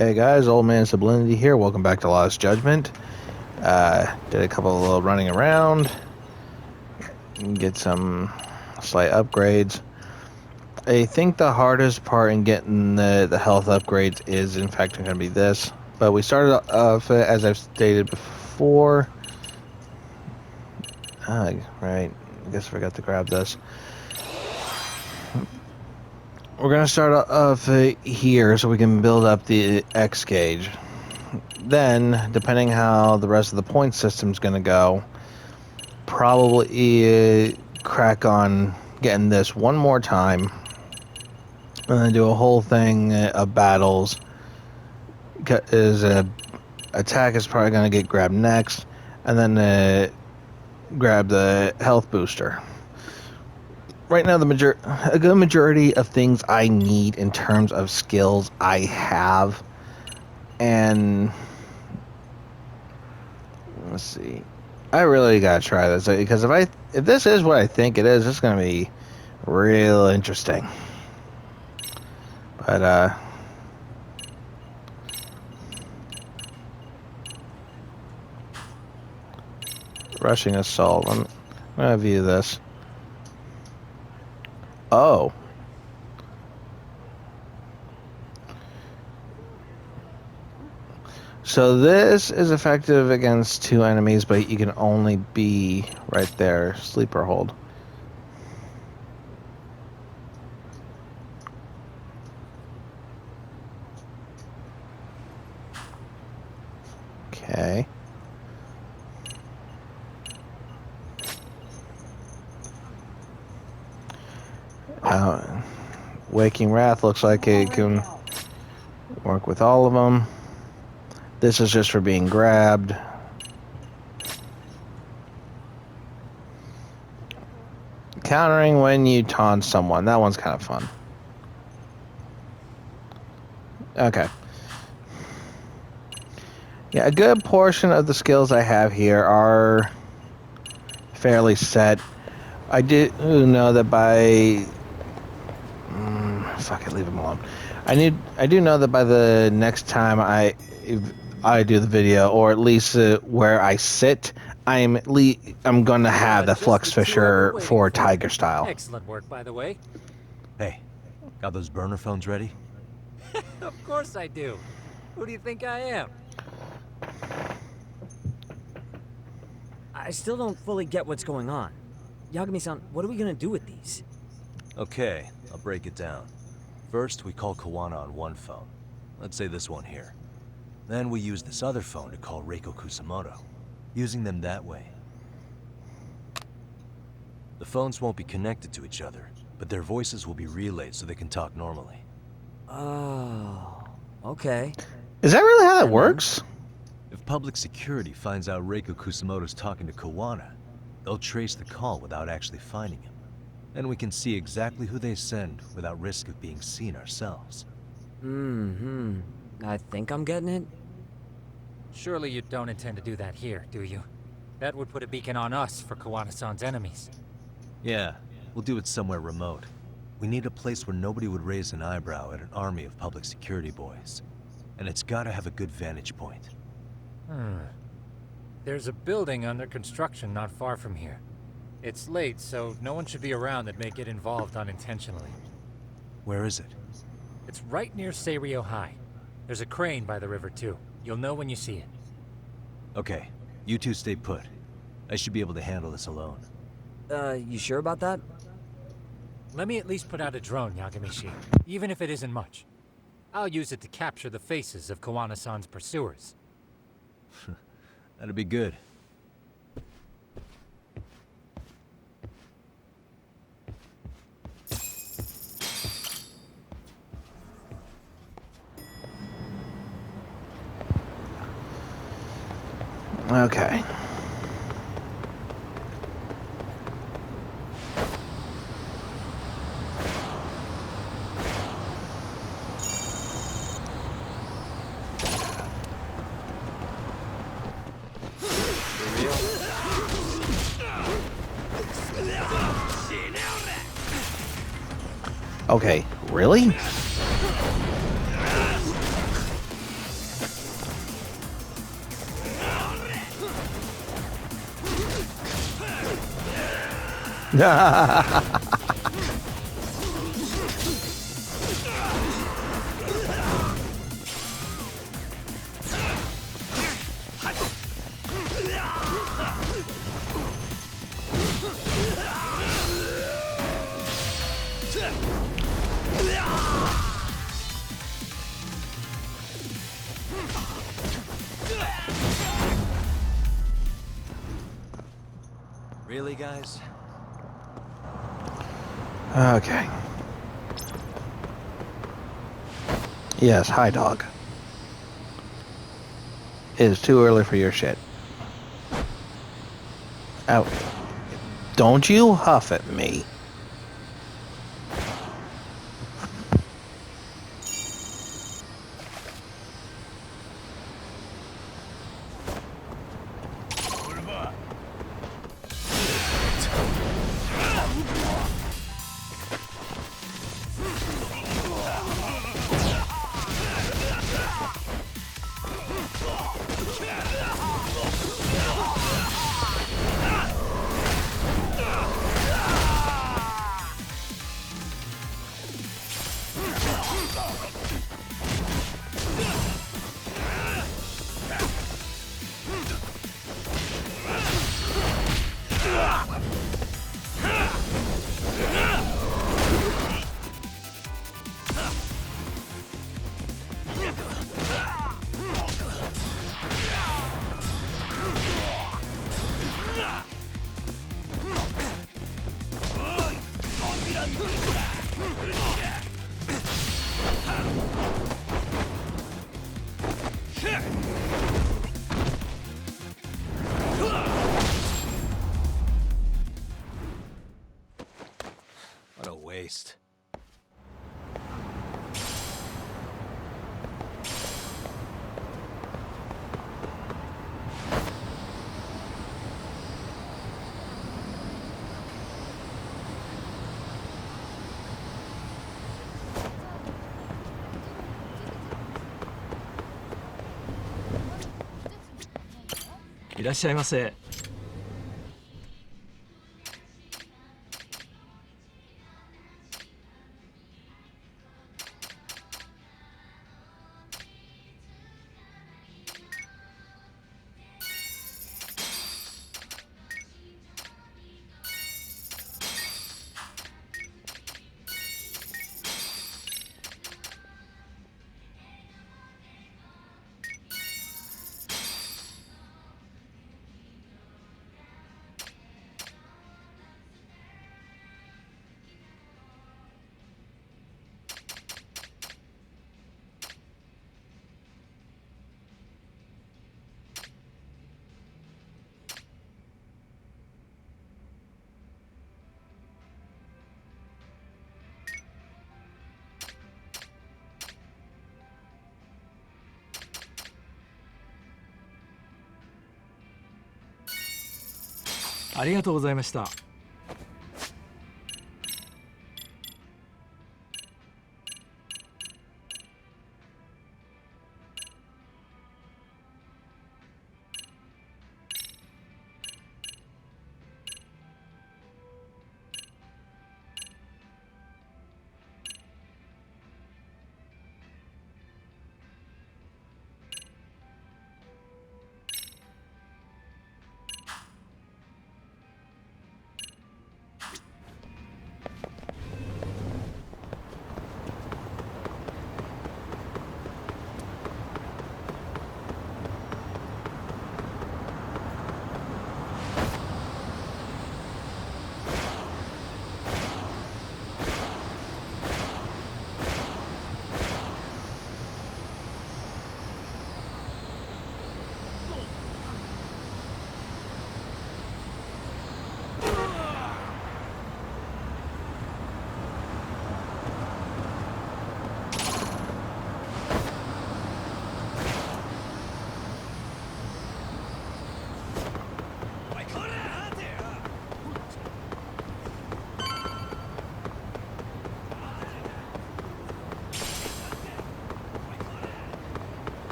Hey guys, Old Man Sublimity here. Welcome back to Lost Judgment. Did a couple of little running around, get some slight upgrades. I think the hardest part in getting the health upgrades is in fact going to be this. But we started off, as I've stated before. Right, I guess I forgot to grab this. We're going to start off here so we can build up the X gauge. Then, depending how the rest of the point system's going to go, probably crack on getting this one more time and then do a whole thing of battles. Because attack is probably going to get grabbed next, and then grab the health booster. Right now, a good majority of things I need in terms of skills I have, and let's see. I really gotta try this because if this is what I think it is, it's gonna be real interesting. But rushing assault. I'm gonna view this. Oh. So this is effective against 2 enemies, but you can only be right there. Sleeper hold. Okay. Waking Wrath looks like it can work with all of them. This is just for being grabbed. Countering when you taunt someone. That one's kind of fun. Okay. Yeah, a good portion of the skills I have here are fairly set. I do know that by... fuck it, leave them alone. I do know that by the next time I do the video, or at least where I sit, I'm going to have the Flux Fisher for Tiger Style. Excellent work, by the way. Hey, got those burner phones ready? Of course I do. Who do you think I am? I still don't fully get what's going on. Yagami-san, what are we gonna do with these? Okay, I'll break it down. First, we call Kawana on one phone. Let's say this one here. Then we use this other phone to call Reiko Kusamoto, using them that way. The phones won't be connected to each other, but their voices will be relayed so they can talk normally. Oh, okay. Is that really how that works? If public security finds out Reiko Kusamoto's talking to Kawana, they'll trace the call without actually finding him. And we can see exactly who they send without risk of being seen ourselves. I think I'm getting it. Surely you don't intend to do that here, do you? That would put a beacon on us for Kawana-san's enemies. Yeah, we'll do it somewhere remote. We need a place where nobody would raise an eyebrow at an army of public security boys. And it's gotta have a good vantage point. There's a building under construction not far from here. It's late, so no one should be around that may get involved unintentionally. Where is it? It's right near Seirio High. There's a crane by the river, too. You'll know when you see it. Okay, you two stay put. I should be able to handle this alone. You sure about that? Let me at least put out a drone, Yagamishi, even if it isn't much. I'll use it to capture the faces of Kawana-san's pursuers. That'd be good. Okay. Okay, really? Really, guys? Okay. Yes, hi, dog. It is too early for your shit. Out. Don't you huff at me. What a waste.いらっしゃいませ。ありがとうございました。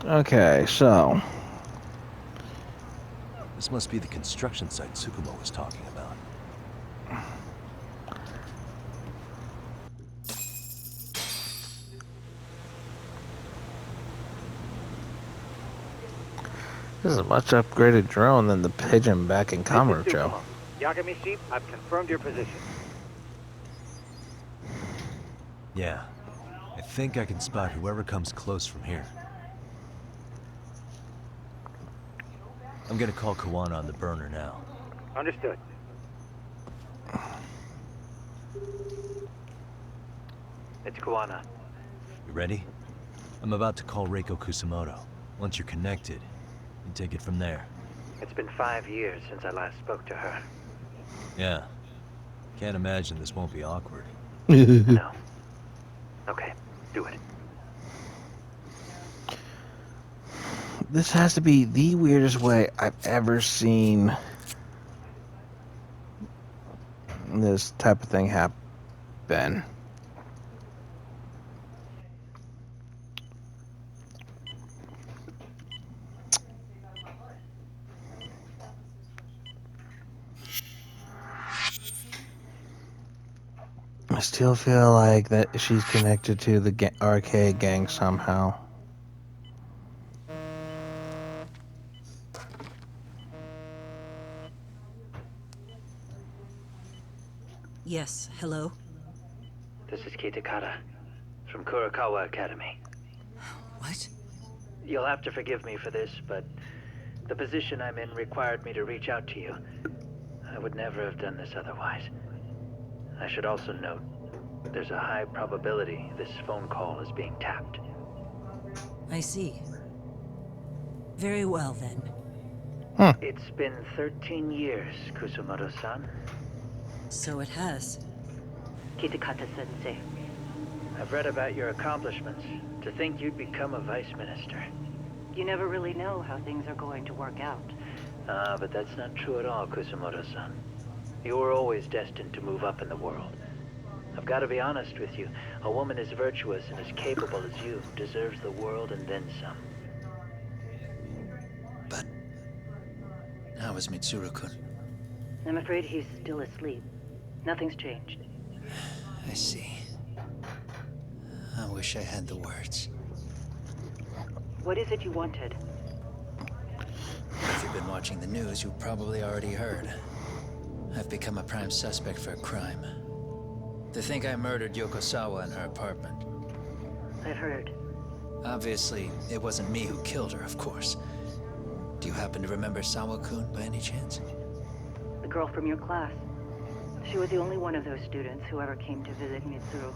Okay, so This must be the construction site Tsukumo was talking about. this is a much upgraded drone than the pigeon back in Kamurocho. Yagami-shi, I've confirmed your position. Yeah. I think I can spot whoever comes close from here. I'm gonna call Kawana on the burner now. Understood. It's Kawana. You ready? I'm about to call Reiko Kusamoto. Once you're connected, you take it from there. It's been 5 years since I last spoke to her. Yeah. Can't imagine this won't be awkward. No. Okay, do it. This has to be the weirdest way I've ever seen this type of thing happen. I still feel like that she's connected to the arcade gang somehow. Yes, hello? This is Kitakata from Kurakawa Academy. What? You'll have to forgive me for this, but the position I'm in required me to reach out to you. I would never have done this otherwise. I should also note, there's a high probability this phone call is being tapped. I see. Very well, then. It's been 13 years, Kusumoto-san. So it has. Kitakata-sensei. I've read about your accomplishments. To think you'd become a vice minister. You never really know how things are going to work out. But that's not true at all, Kusumoto-san. You were always destined to move up in the world. I've got to be honest with you. A woman as virtuous and as capable as you deserves the world and then some. But how is Mitsuru-kun? I'm afraid he's still asleep. Nothing's changed. I see. I wish I had the words. What is it you wanted? If you've been watching the news, you've probably already heard. I've become a prime suspect for a crime. They think I murdered Yokosawa in her apartment. I've heard. Obviously, it wasn't me who killed her, of course. Do you happen to remember Sawa-kun by any chance? The girl from your class. She was the only one of those students who ever came to visit Mitsuru.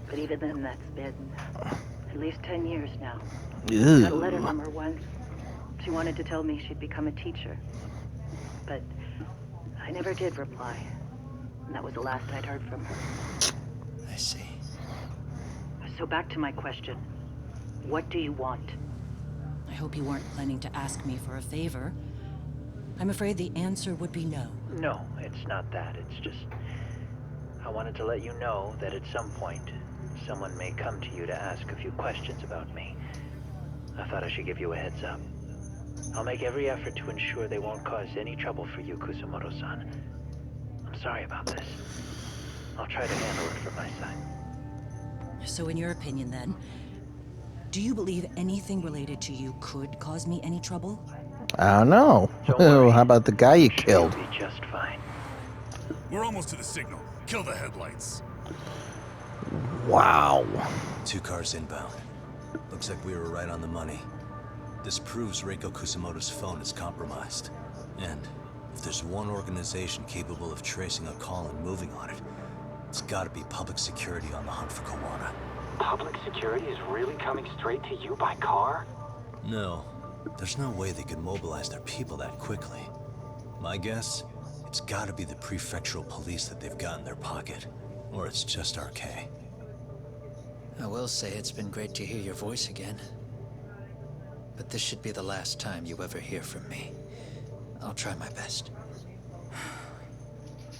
But even then, that's been at least 10 years now. I got a letter from her once. She wanted to tell me she'd become a teacher. But I never did reply. And that was the last I'd heard from her. I see. So back to my question. What do you want? I hope you weren't planning to ask me for a favor. I'm afraid the answer would be no. No, it's not that. It's just... I wanted to let you know that at some point, someone may come to you to ask a few questions about me. I thought I should give you a heads up. I'll make every effort to ensure they won't cause any trouble for you, Kusumoto-san. I'm sorry about this. I'll try to handle it from my side. So in your opinion, then, do you believe anything related to you could cause me any trouble? I don't know. Don't worry. How about the guy you Sure, killed? you'll be just fine. We're almost to the signal. Kill the headlights. Wow. 2 cars inbound. Looks like we were right on the money. This proves Reiko Kusamoto's phone is compromised. And if there's one organization capable of tracing a call and moving on it, it's gotta be public security on the hunt for Kawana. Public security is really coming straight to you by car? No. There's no way they could mobilize their people that quickly. My guess? It's gotta be the prefectural police that they've got in their pocket. Or it's just RK. I will say it's been great to hear your voice again. But this should be the last time you ever hear from me. I'll try my best.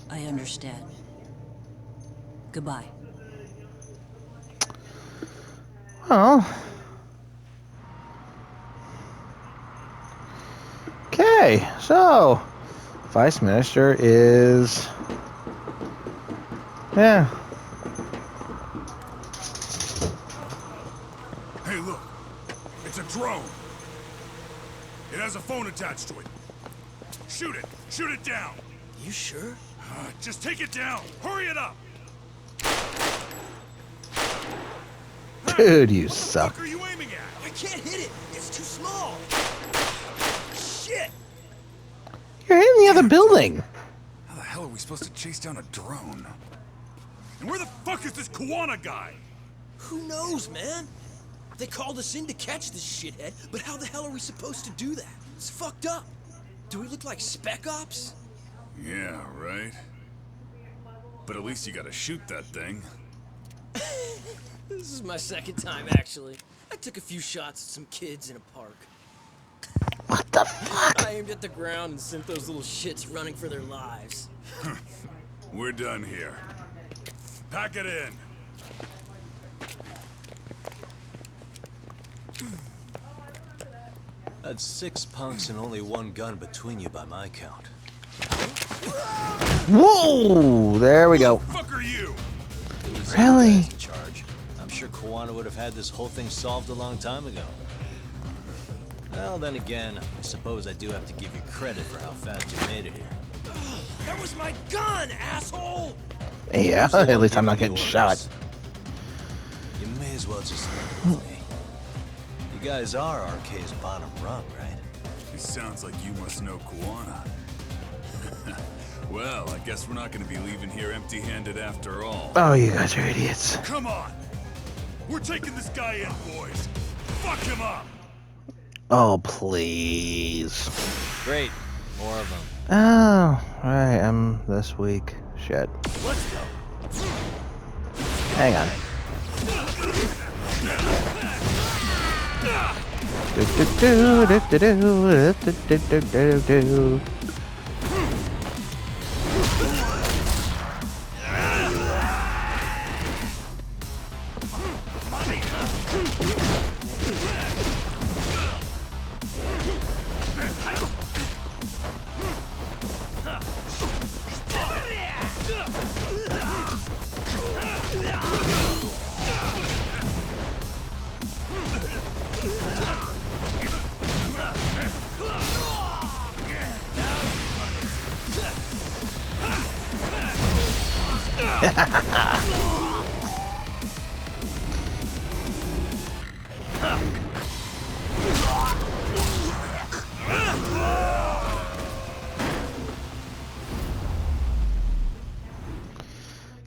I understand. Goodbye. Well, Okay, so Vice Minister is, yeah. Hey, look. It's a drone. It has a phone attached to it. Shoot it. Shoot it down. You sure? Just take it down. Hurry it up. Dude, you What the suck. fuck are you aiming at? I can't hit it. It's too small. Shit. You're in the other building. How the hell are we supposed to chase down a drone? And where the fuck is this Kuwana guy? Who knows, man? They called us in to catch this shithead, but how the hell are we supposed to do that? It's fucked up. Do we look like Spec Ops? Yeah, right. But at least you gotta shoot that thing. This is my second time, actually. I took a few shots at some kids in a park. What the fuck? I aimed at the ground and sent those little shits running for their lives. We're done here. Pack it in. That's 6 punks and only 1 gun between you by my count. Whoa! There we go. Who the fuck are you? Really? In charge. I'm sure Kuwana would have had this whole thing solved a long time ago. Well, then again, I suppose I do have to give you credit for how fast you made it here. That was my gun, asshole! Yeah, Who's the at one least I'm not giving getting the shot. orders? You may as well just leave with me. You guys are RK's bottom rung, right? It sounds like you must know Kuwana. Well, I guess we're not gonna be leaving here empty-handed after all. Oh, you guys are idiots. Come on! We're taking this guy in, boys! Fuck him up! Oh, please. Great. More of them. Oh, right, I'm this week. Shit. Let's go. Hang on. Do.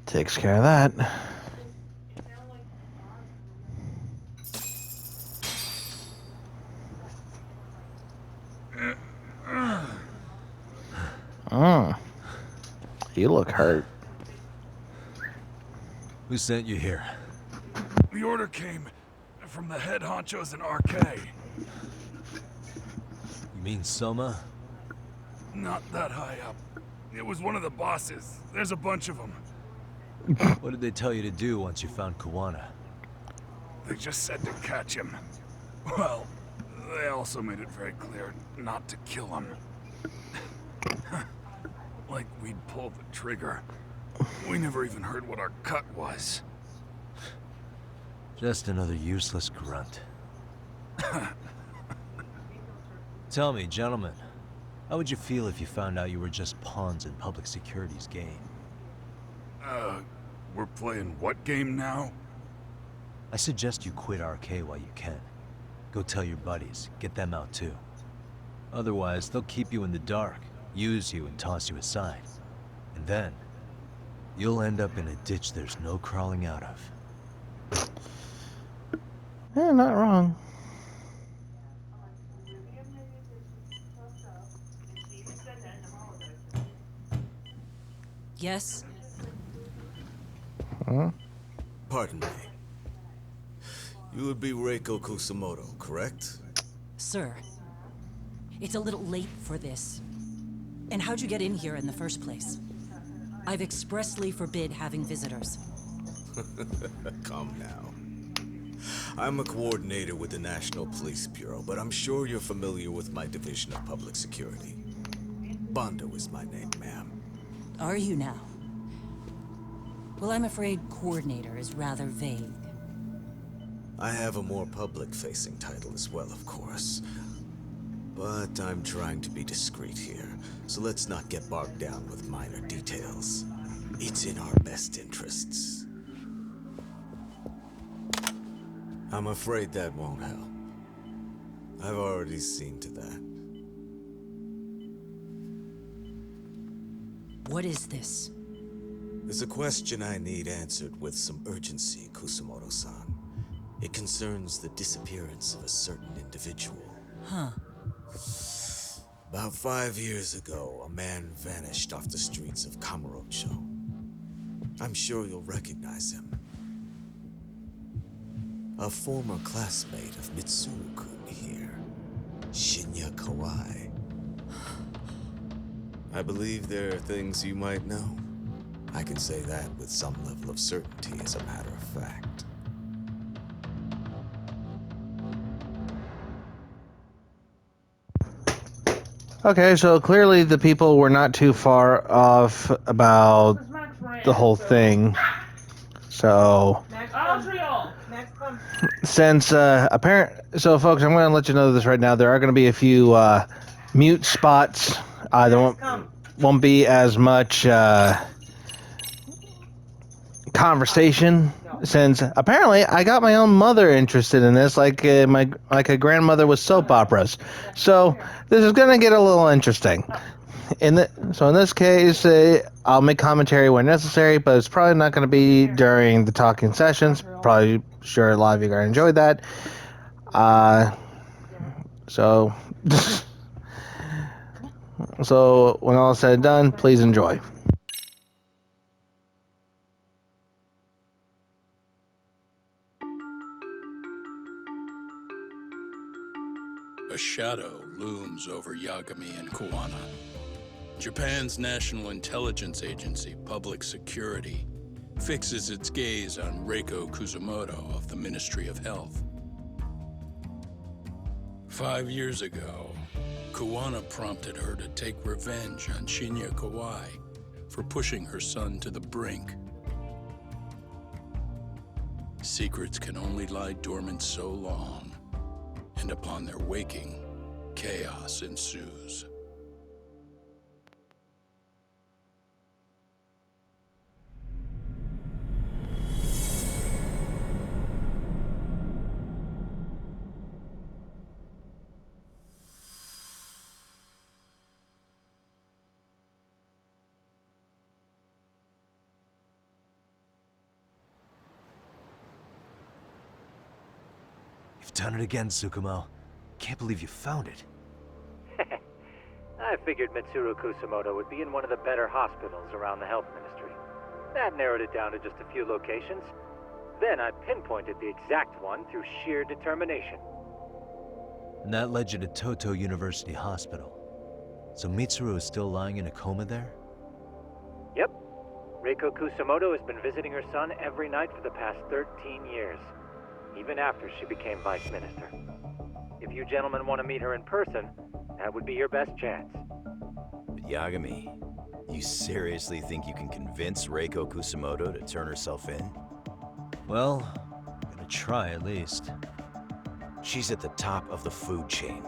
Takes care of that. You look hurt. Who sent you here? The order came from the head honchos in RK. You mean Soma? Not that high up. It was one of the bosses. There's a bunch of them. What did they tell you to do once you found Kuwana? They just said to catch him. Well, they also made it very clear not to kill him. Like we'd pull the trigger. We never even heard what our cut was. Just another useless grunt. Tell me, gentlemen, how would you feel if you found out you were just pawns in public security's game? We're playing what game now? I suggest you quit RK while you can. Go tell your buddies, get them out too. Otherwise, they'll keep you in the dark, use you and toss you aside. And then, you'll end up in a ditch there's no crawling out of. Yeah, not wrong. Yes? Huh? Pardon me. You would be Reiko Kusumoto, correct? Sir, it's a little late for this. And how'd you get in here in the first place? I've expressly forbid having visitors. Come now. I'm a coordinator with the National Police Bureau, but I'm sure you're familiar with my Division of Public Security. Bondo is my name, ma'am. Are you now? Well, I'm afraid coordinator is rather vague. I have a more public-facing title as well, of course. But I'm trying to be discreet here, so let's not get bogged down with minor details. It's in our best interests. I'm afraid that won't help. I've already seen to that. What is this? There's a question I need answered with some urgency, Kusumoto-san. It concerns the disappearance of a certain individual. Huh. About 5 years ago, a man vanished off the streets of Kamurocho. I'm sure you'll recognize him. A former classmate of Mitsuru-kun here, Shinya Kawai. I believe there are things you might know. I can say that with some level of certainty, as a matter of fact. Okay, so clearly the people were not too far off about the whole thing. So, since so folks, I'm going to let you know this right now. There are going to be a few mute spots. There won't be as much conversation, since apparently I got my own mother interested in this, like a grandmother with soap operas. So this is gonna get a little interesting. So in this case, I'll make commentary when necessary, but it's probably not going to be during the talking sessions. Probably sure a lot of you are gonna enjoy that. So so when all is said and done, please enjoy. A shadow looms over Yagami and Kuwana. Japan's National Intelligence Agency, Public Security, fixes its gaze on Reiko Kusumoto of the Ministry of Health. 5 years ago, Kuwana prompted her to take revenge on Shinya Kawai for pushing her son to the brink. Secrets can only lie dormant so long, and upon their waking, chaos ensues. You've done it again, Tsukumo. Can't believe you found it. I figured Mitsuru Kusumoto would be in one of the better hospitals around the health ministry. That narrowed it down to just a few locations. Then I pinpointed the exact one through sheer determination. And that led you to Toto University Hospital. So Mitsuru is still lying in a coma there? Yep. Reiko Kusumoto has been visiting her son every night for the past 13 years, even after she became vice minister. If you gentlemen want to meet her in person, that would be your best chance. But Yagami, you seriously think you can convince Reiko Kusumoto to turn herself in? Well, I'm gonna try at least. She's at the top of the food chain.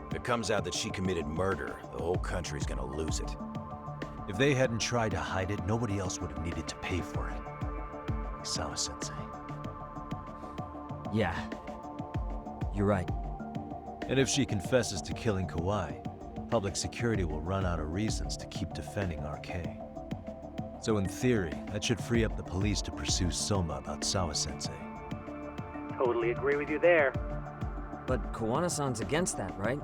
If it comes out that she committed murder, the whole country's gonna lose it. If they hadn't tried to hide it, nobody else would have needed to pay for it. Like Sawa-sensei. Yeah. You're right. And if she confesses to killing Kawai, public security will run out of reasons to keep defending RK. So in theory, that should free up the police to pursue Soma about Sawa-sensei. Totally agree with you there. But Kuwana-san's against that, right?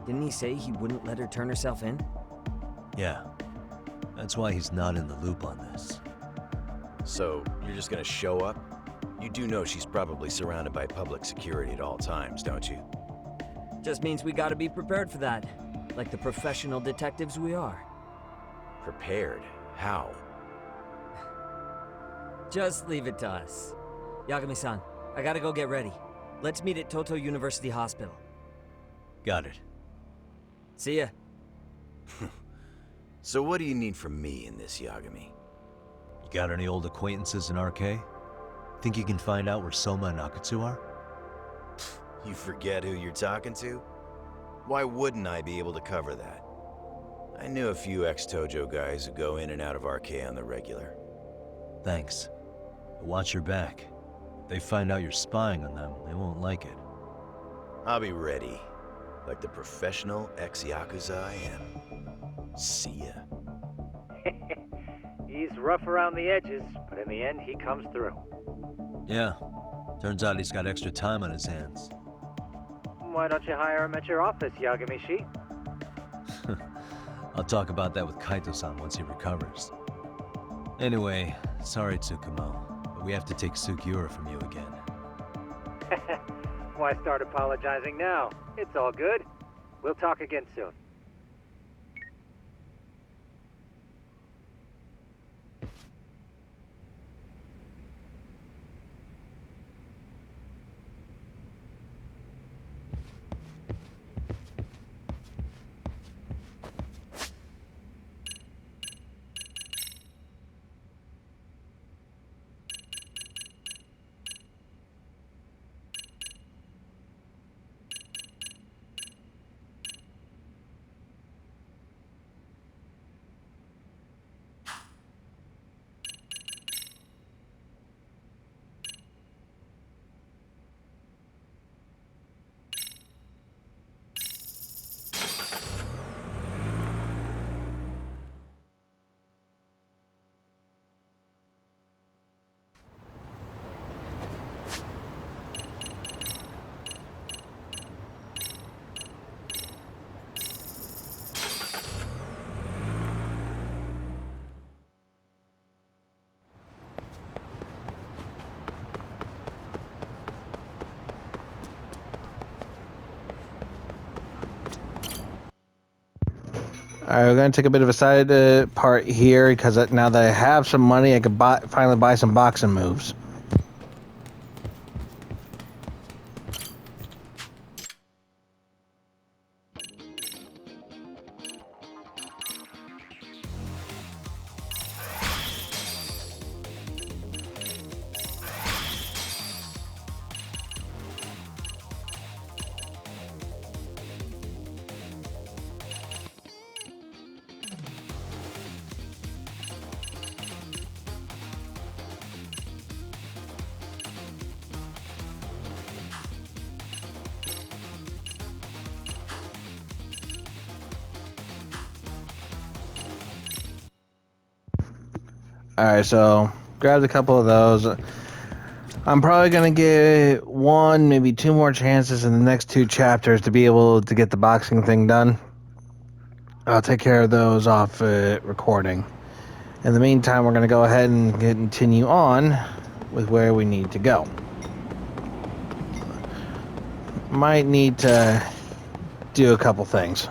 Didn't he say he wouldn't let her turn herself in? Yeah. That's why he's not in the loop on this. So, you're just gonna show up? You do know she's probably surrounded by public security at all times, don't you? Just means we gotta be prepared for that. Like the professional detectives we are. Prepared? How? Just leave it to us. Yagami-san, I gotta go get ready. Let's meet at Toto University Hospital. Got it. See ya. So what do you need from me in this, Yagami? You got any old acquaintances in RK? Think you can find out where Soma and Akutsu are? You forget who you're talking to? Why wouldn't I be able to cover that? I knew a few ex-Tojo guys who go in and out of RK on the regular. Thanks. But watch your back. If they find out you're spying on them, they won't like it. I'll be ready, like the professional ex-Yakuza I am. See ya. He's rough around the edges, but in the end, he comes through. Yeah. Turns out he's got extra time on his hands. Why don't you hire him at your office, Yagami-shi? I'll talk about that with Kaito-san once he recovers. Anyway, sorry Tsukumo, but we have to take Sugiura from you again. Why start apologizing now? It's all good. We'll talk again soon. Alright, we're going to take a bit of a side part here, because now that I have some money, I can finally buy some boxing moves. Alright, so grabbed a couple of those. I'm probably going to get one, maybe two more chances in the next two chapters to be able to get the boxing thing done. I'll take care of those off recording. In the meantime, we're going to go ahead and continue on with where we need to go. Might need to do a couple things.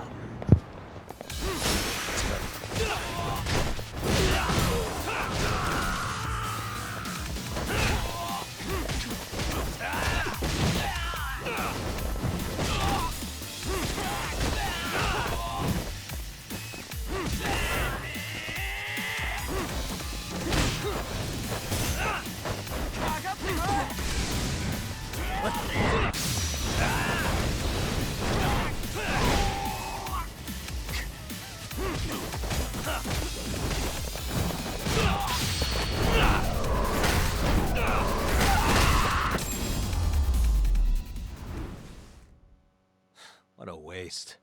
What a waste.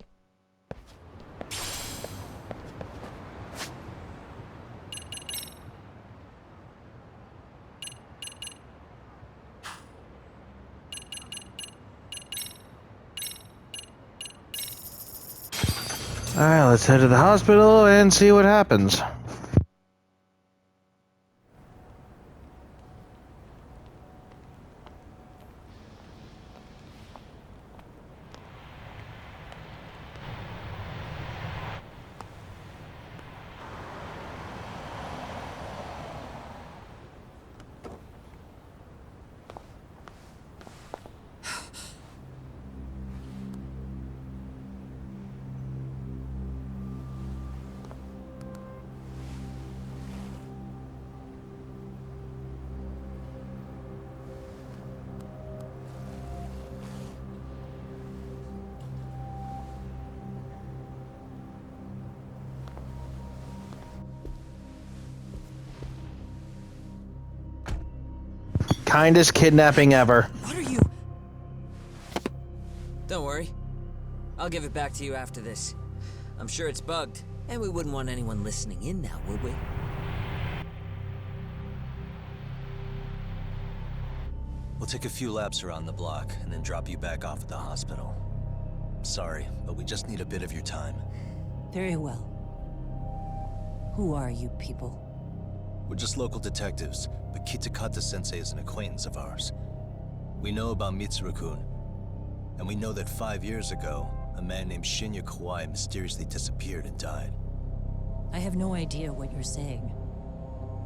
Alright, let's head to the hospital and see what happens. kindest kidnapping ever. What are you? Don't worry. I'll give it back to you after this. I'm sure it's bugged, and we wouldn't want anyone listening in now, would we? We'll take a few laps around the block and then drop you back off at the hospital. Sorry, but we just need a bit of your time. Very well. Who are you people? We're just local detectives, but Kitakata-sensei is an acquaintance of ours. We know about Mitsuru-kun, and we know that 5 years ago, a man named Shinya Kawai mysteriously disappeared and died. I have no idea what you're saying.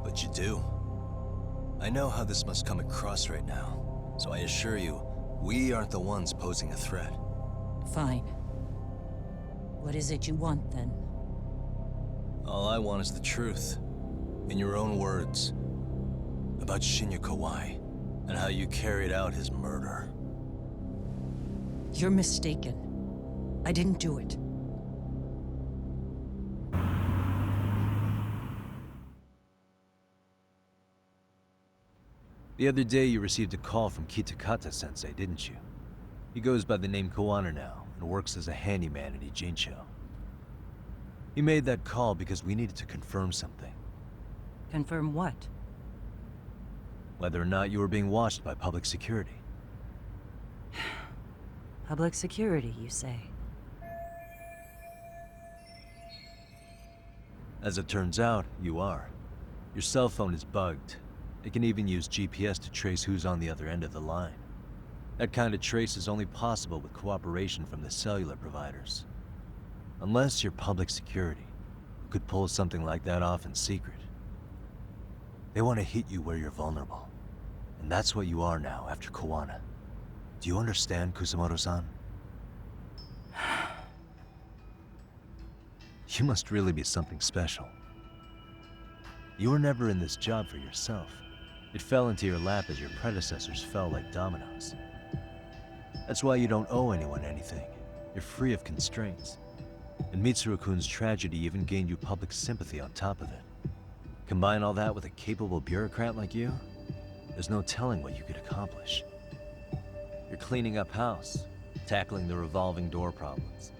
But you do. I know how this must come across right now, so I assure you, we aren't the ones posing a threat. Fine. What is it you want, then? All I want is the truth. In your own words. About Shinya Kawai, and how you carried out his murder. You're mistaken. I didn't do it. The other day you received a call from Kitakata-sensei, didn't you? He goes by the name Kawana now, and works as a handyman at Ijincho. He made that call because we needed to confirm something. Confirm what? Whether or not you were being watched by public security. Public security, you say? As it turns out, you are. Your cell phone is bugged. It can even use GPS to trace who's on the other end of the line. That kind of trace is only possible with cooperation from the cellular providers. Unless you're public security, you could pull something like that off in secret. They want to hit you where you're vulnerable. And that's what you are now after Kawana. Do you understand, Kusamoto-san? You must really be something special. You were never in this job for yourself. It fell into your lap as your predecessors fell like dominoes. That's why you don't owe anyone anything. You're free of constraints. And Mitsuru-kun's tragedy even gained you public sympathy on top of it. Combine all that with a capable bureaucrat like you, there's no telling what you could accomplish. You're cleaning up house, tackling the revolving door problems.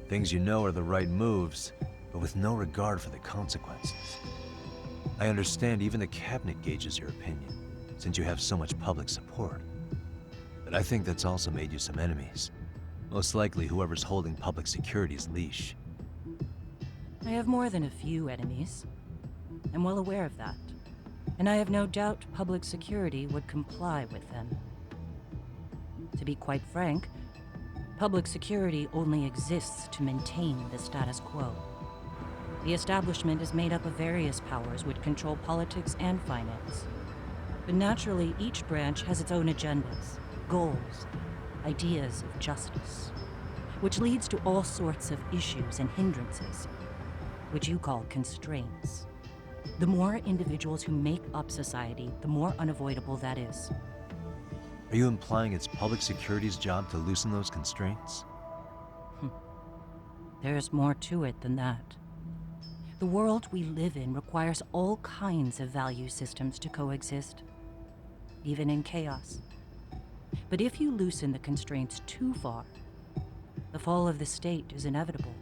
Things you know are the right moves, but with no regard for the consequences. I understand even the cabinet gauges your opinion, since you have so much public support. But I think that's also made you some enemies. Most likely whoever's holding public security's leash. I have more than a few enemies. I'm well aware of that. And I have no doubt public security would comply with them. To be quite frank, public security only exists to maintain the status quo. The establishment is made up of various powers which control politics and finance. But naturally, each branch has its own agendas, goals, ideas of justice, which leads to all sorts of issues and hindrances, which you call constraints. The more individuals who make up society, the more unavoidable that is. Are you implying it's public security's job to loosen those constraints? There's more to it than that. The world we live in requires all kinds of value systems to coexist, even in chaos. But if you loosen the constraints too far, the fall of the state is inevitable.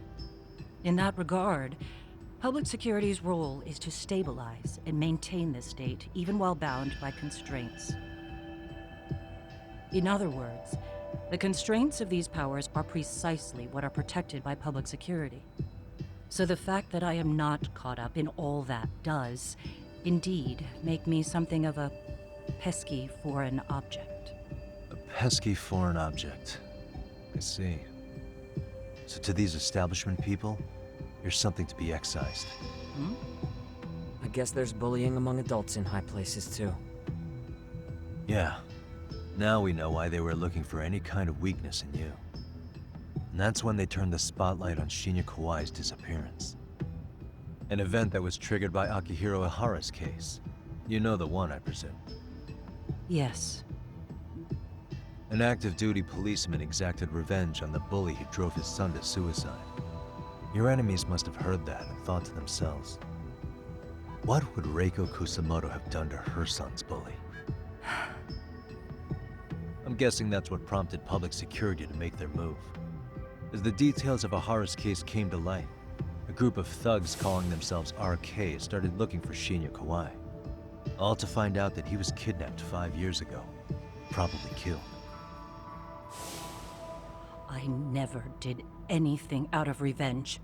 In that regard, public security's role is to stabilize and maintain the state, even while bound by constraints. In other words, the constraints of these powers are precisely what are protected by public security. So the fact that I am not caught up in all that does, indeed, make me something of a pesky foreign object. A pesky foreign object. I see. So to these establishment people, you're something to be excised. I guess there's bullying among adults in high places, too. Yeah. Now we know why they were looking for any kind of weakness in you. And that's when they turned the spotlight on Shinya Kawai's disappearance. An event that was triggered by Akihiro Ihara's case. You know the one, I presume. Yes. An active-duty policeman exacted revenge on the bully who drove his son to suicide. Your enemies must have heard that and thought to themselves, what would Reiko Kusamoto have done to her son's bully? I'm guessing that's what prompted public security to make their move. As the details of Ahara's case came to light, a group of thugs calling themselves RK started looking for Shinya Kawai, all to find out that he was kidnapped 5 years ago, probably killed. I never did anything out of revenge.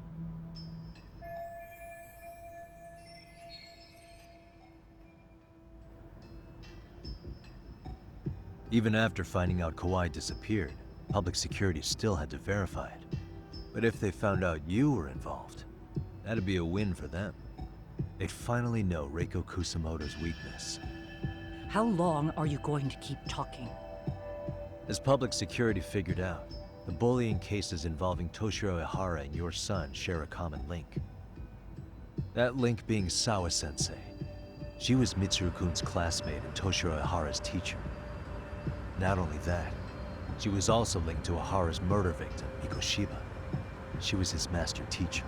Even after finding out Kawai disappeared, public security still had to verify it. But if they found out you were involved, that'd be a win for them. They'd finally know Reiko Kusamoto's weakness. How long are you going to keep talking? As public security figured out, the bullying cases involving Toshiro Ihara and your son share a common link. That link being Sawa-sensei. She was Mitsuru-kun's classmate and Toshiro Ihara's teacher. Not only that, she was also linked to Ihara's murder victim, Mikoshiba. She was his master teacher.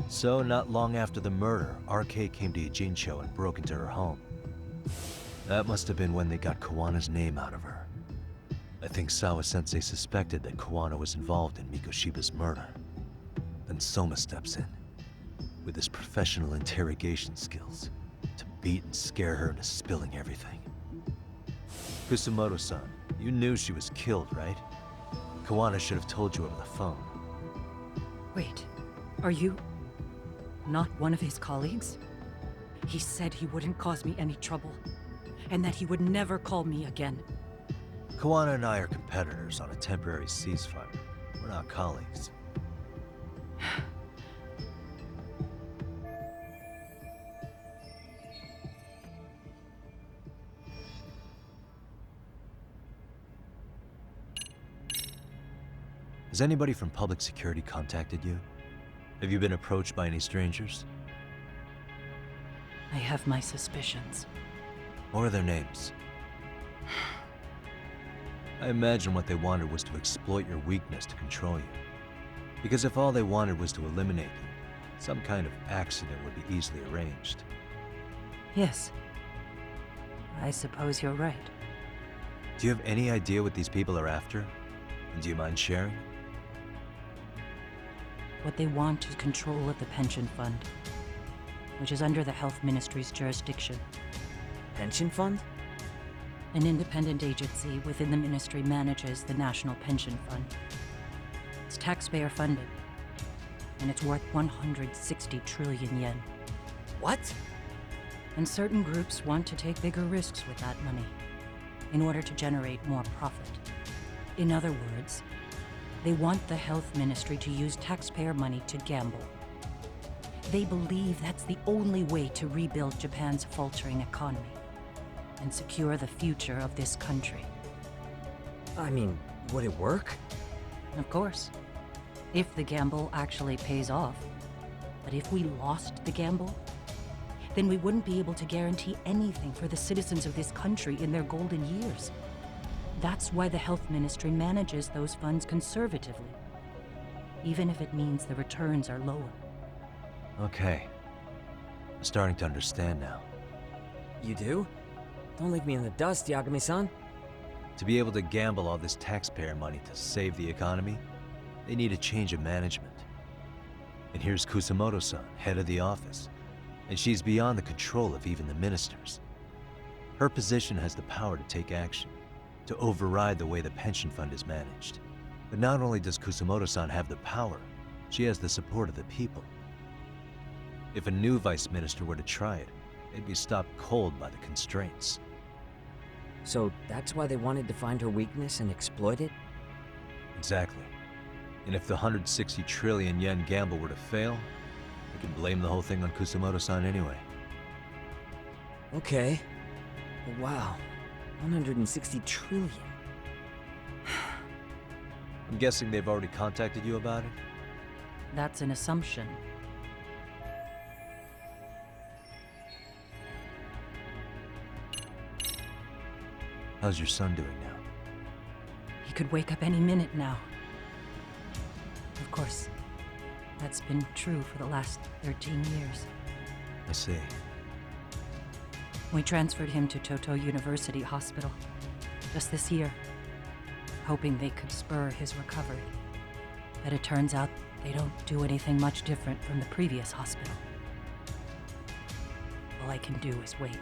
So, not long after the murder, RK came to Ijincho and broke into her home. That must have been when they got Kawana's name out of her. I think Sawa-sensei suspected that Kawana was involved in Mikoshiba's murder. Then Soma steps in, with his professional interrogation skills, to beat and scare her into spilling everything. Kusamoto-san, you knew she was killed, right? Kawana should have told you over the phone. Wait, are you not one of his colleagues? He said he wouldn't cause me any trouble, and that he would never call me again. Kawana and I are competitors on a temporary ceasefire. We're not colleagues. Has anybody from public security contacted you? Have you been approached by any strangers? I have my suspicions. What are their names? I imagine what they wanted was to exploit your weakness to control you. Because if all they wanted was to eliminate you, some kind of accident would be easily arranged. Yes. I suppose you're right. Do you have any idea what these people are after? And do you mind sharing? What they want is control of the pension fund, which is under the Health Ministry's jurisdiction. Pension fund? An independent agency within the ministry manages the National Pension Fund. It's taxpayer funded, and it's worth 160 trillion yen. What? And certain groups want to take bigger risks with that money in order to generate more profit. In other words, they want the health ministry to use taxpayer money to gamble. They believe that's the only way to rebuild Japan's faltering economy and secure the future of this country. I mean, would it work? Of course. If the gamble actually pays off. But if we lost the gamble, then we wouldn't be able to guarantee anything for the citizens of this country in their golden years. That's why the health ministry manages those funds conservatively, even if it means the returns are lower. Okay. I'm starting to understand now. You do? Don't leave me in the dust, Yagami-san. To be able to gamble all this taxpayer money to save the economy, they need a change of management. And here's Kusamoto-san, head of the office, and she's beyond the control of even the ministers. Her position has the power to take action, to override the way the pension fund is managed. But not only does Kusamoto-san have the power, she has the support of the people. If a new vice minister were to try it, they'd be stopped cold by the constraints. So that's why they wanted to find her weakness and exploit it? Exactly. And if the 160 trillion yen gamble were to fail, they can blame the whole thing on Kusamoto-san anyway. Okay. But wow, 160 trillion. I'm guessing they've already contacted you about it? That's an assumption. How's your son doing now? He could wake up any minute now. Of course, that's been true for the last 13 years. I see. We transferred him to Toto University Hospital just this year, hoping they could spur his recovery. But it turns out they don't do anything much different from the previous hospital. All I can do is wait.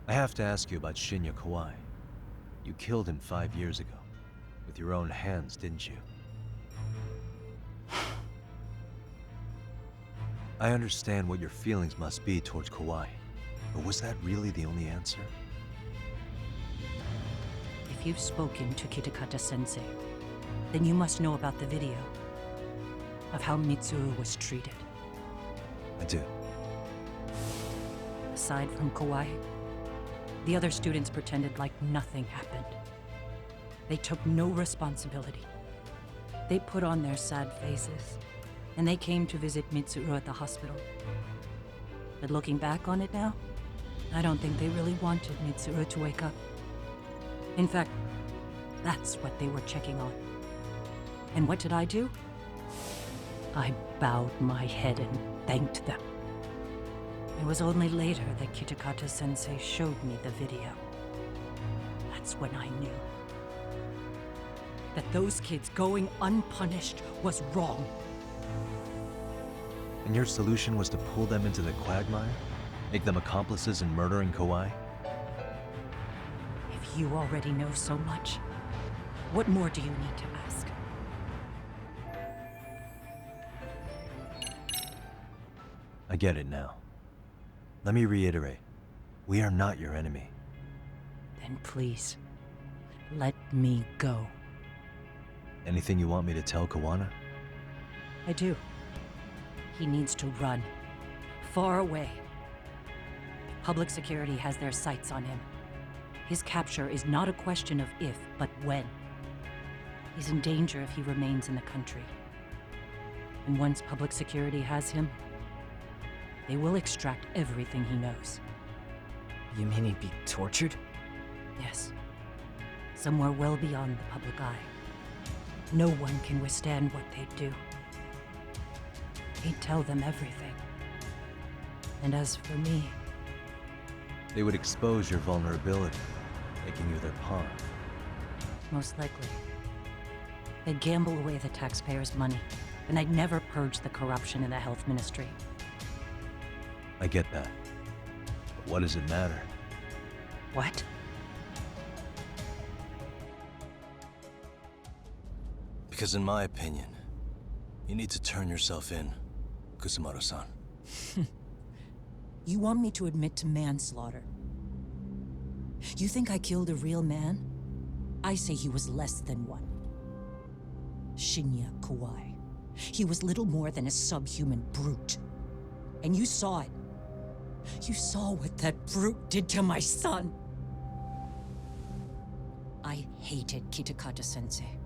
I have to ask you about Shinya Kawai. You killed him 5 years ago. With your own hands, didn't you? I understand what your feelings must be towards Kawai, but was that really the only answer? If you've spoken to Kitakata-sensei, then you must know about the video of how Mitsuru was treated. I do. Aside from Kawai, the other students pretended like nothing happened. They took no responsibility. They put on their sad faces, and they came to visit Mitsuru at the hospital. But looking back on it now, I don't think they really wanted Mitsuru to wake up. In fact, that's what they were checking on. And what did I do? I bowed my head and thanked them. It was only later that Kitakata-sensei showed me the video. That's when I knew that those kids going unpunished was wrong. And your solution was to pull them into the quagmire? Make them accomplices in murdering Kawai? If you already know so much, what more do you need to ask? I get it now. Let me reiterate. We are not your enemy. Then please, let me go. Anything you want me to tell Kawana? I do. He needs to run. Far away. Public security has their sights on him. His capture is not a question of if, but when. He's in danger if he remains in the country. And once public security has him, they will extract everything he knows. You mean he'd be tortured? Yes. Somewhere well beyond the public eye. No one can withstand what they do. He'd tell them everything. And as for me... They would expose your vulnerability, making you their pawn. Most likely. They'd gamble away the taxpayers' money, and I'd never purge the corruption in the health ministry. I get that. But what does it matter? What? Because in my opinion, you need to turn yourself in, Kusumoto-san. You want me to admit to manslaughter? You think I killed a real man? I say he was less than one. Shinya Kawai. He was little more than a subhuman brute. And you saw it. You saw what that brute did to my son. I hated Kitakata-sensei.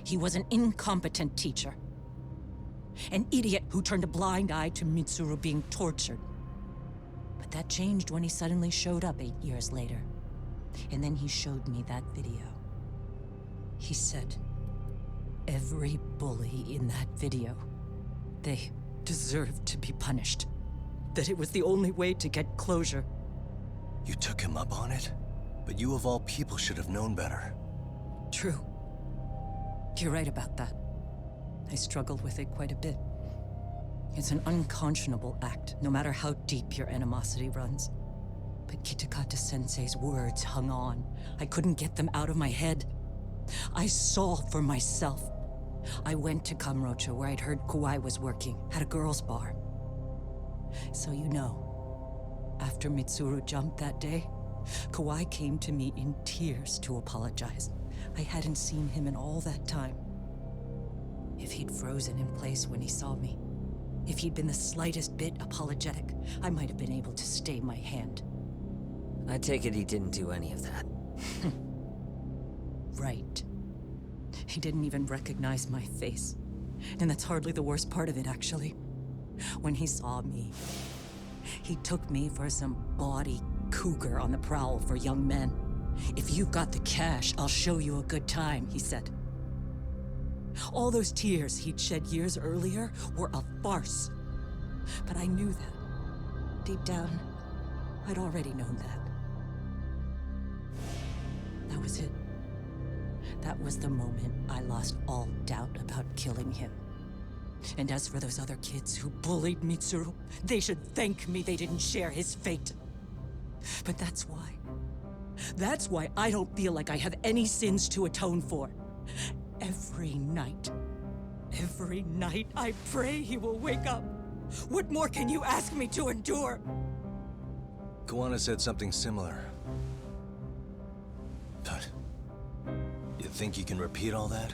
He was an incompetent teacher. An idiot who turned a blind eye to Mitsuru being tortured. But that changed when he suddenly showed up 8 years later. And then he showed me that video. He said, every bully in that video, they deserved to be punished. That it was the only way to get closure. You took him up on it? But you of all people should have known better. True. You're right about that. I struggled with it quite a bit. It's an unconscionable act, no matter how deep your animosity runs. But Kitakata-sensei's words hung on. I couldn't get them out of my head. I saw for myself. I went to Kamurocho, where I'd heard Kawai was working, at a girls' bar. So you know, after Mitsuru jumped that day, Kawai came to me in tears to apologize. I hadn't seen him in all that time. If he'd frozen in place when he saw me, if he'd been the slightest bit apologetic, I might have been able to stay my hand. I take it he didn't do any of that. Right. He didn't even recognize my face. And that's hardly the worst part of it, actually. When he saw me, he took me for some bawdy cougar on the prowl for young men. If you've got the cash, I'll show you a good time, he said. All those tears he'd shed years earlier were a farce. But I knew that. Deep down, I'd already known that. That was it. That was the moment I lost all doubt about killing him. And as for those other kids who bullied Mitsuru, they should thank me they didn't share his fate. But that's why. That's why I don't feel like I have any sins to atone for. Every night I pray he will wake up. What more can you ask me to endure? Kuwana said something similar. But you think you can repeat all that?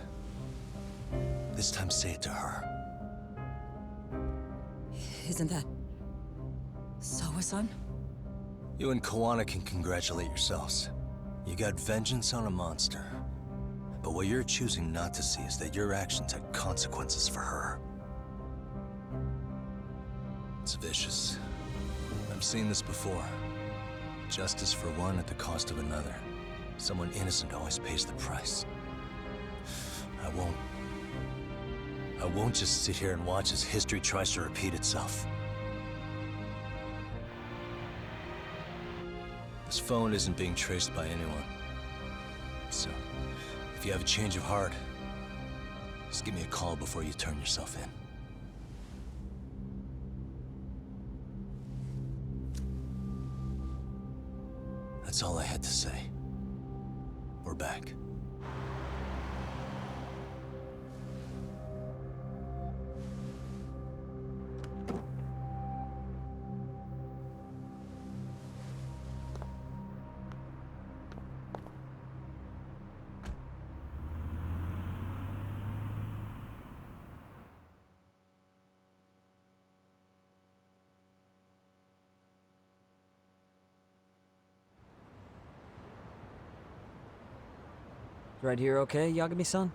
This time say it to her. Isn't that Sawa-san? You and Kuwana can congratulate yourselves. You got vengeance on a monster. But what you're choosing not to see is that your actions had consequences for her. It's vicious. I've seen this before. Justice for one at the cost of another. Someone innocent always pays the price. I won't just sit here and watch as history tries to repeat itself. This phone isn't being traced by anyone. So, if you have a change of heart, just give me a call before you turn yourself in. That's all I had to say. We're back. Right here okay, Yagami-san?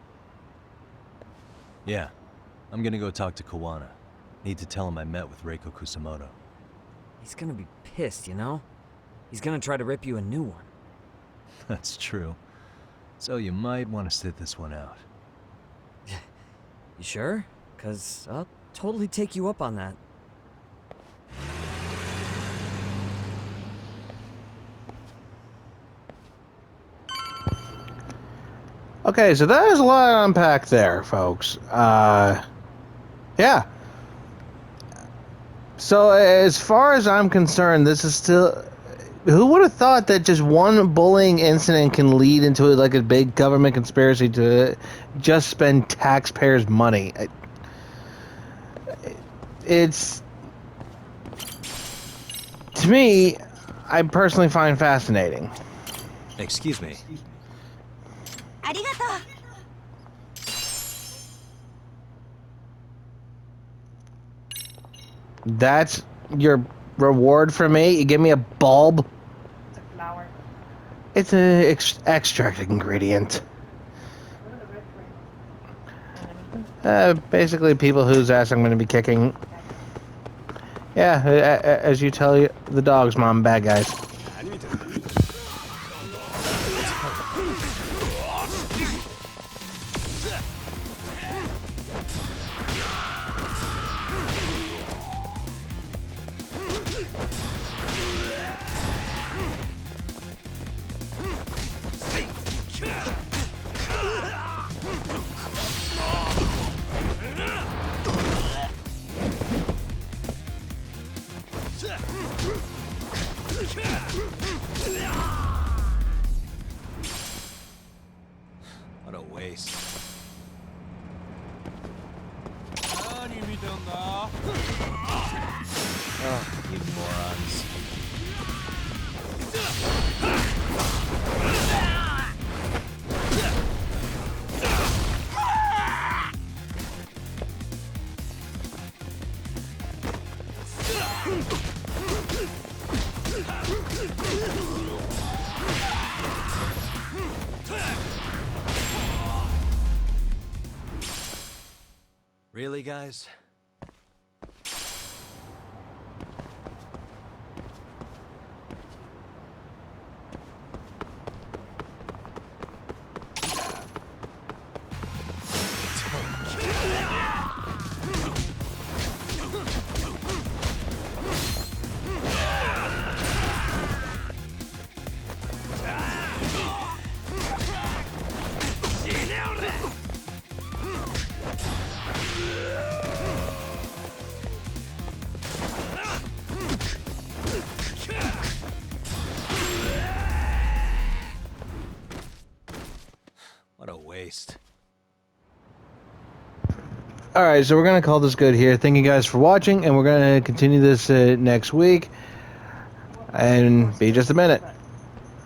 Yeah. I'm gonna go talk to Kuwana. Need to tell him I met with Reiko Kusamoto. He's gonna be pissed, you know? He's gonna try to rip you a new one. That's true. So you might want to sit this one out. You sure? 'Cause I'll totally take you up on that. Okay, so that is a lot to unpack there, folks. Yeah. So as far as I'm concerned, this is still... Who would have thought that just one bullying incident can lead into like a big government conspiracy to just spend taxpayers' money? It's... To me, I personally find fascinating. Excuse me. Arigato. That's your reward for me? You give me a bulb? It's a flower. It's an extract ingredient. Basically people whose ass I'm going to be kicking. Yeah, as you tell the dog's mom, bad guys. What a waste. Oh, you morons. Really, guys? waste. Alright, so we're going to call this good here. Thank you guys for watching, and we're going to continue this next week. And be just a minute.